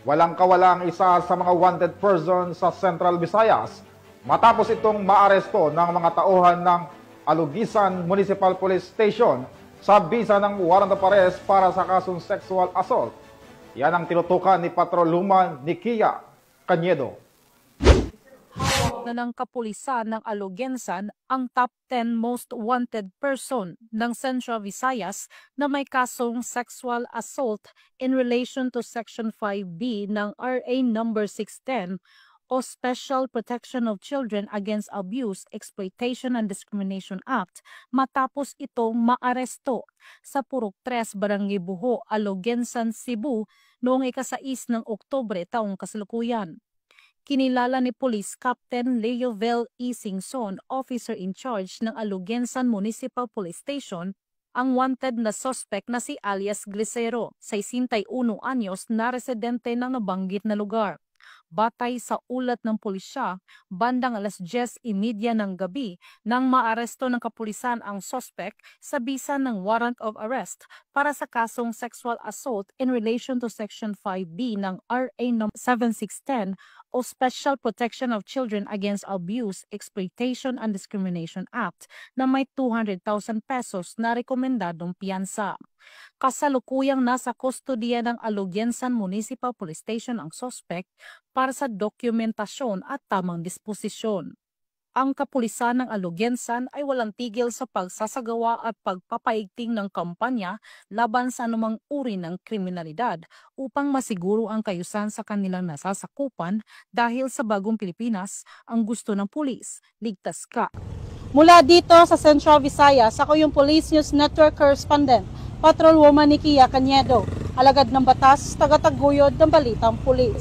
Walang kawala ang isa sa mga wanted person sa Central Visayas matapos itong maaresto ng mga tauhan ng Alugisan Municipal Police Station sa bisa ng warrant of arrest para sa kasong sexual assault. Yan ang tinutukan ni Patrolwoman Nikia Cañedo. Na ng kapulisan ng Alugensan ang top 10 most wanted person ng Central Visayas na may kasong sexual assault in relation to Section 5B ng RA number 610 o Special Protection of Children Against Abuse, Exploitation and Discrimination Act matapos itong maaresto sa Purok 3, Barangay Buho, Alugensan, Cebu noong ika-6 ng Oktubre taong kasalukuyan. Kinilala ni Police Captain Leovel E. Singson, officer in charge ng Alugensan Municipal Police Station, ang wanted na suspect na si alias Glicero, 61 anyos na residente ng nabanggit na lugar. Batay sa ulat ng pulisya, bandang 10:30 ng gabi nang maaresto ng kapulisan ang suspect sa bisa ng warrant of arrest para sa kasong sexual assault in relation to Section 5B ng RA No. 7610 o Special Protection of Children Against Abuse, Exploitation and Discrimination Act na may 200,000 pesos na rekomendadong piyansa. Kasalukuyang nasa kustodiya ng Alugensan Municipal Police Station ang suspect para sa dokumentasyon at tamang disposisyon. Ang kapulisan ng Alugensan ay walang tigil sa pagsasagawa at pagpapaigting ng kampanya laban sa anumang uri ng kriminalidad upang masiguro ang kayusan sa kanilang nasasakupan dahil sa bagong Pilipinas, ang gusto ng pulis, ligtas ka. Mula dito sa Central Visayas, ako yung Police News Network Correspondent, Patrolwoman Nikia Cañedo, alagad ng batas, tagataguyod ng Balitang Pulis.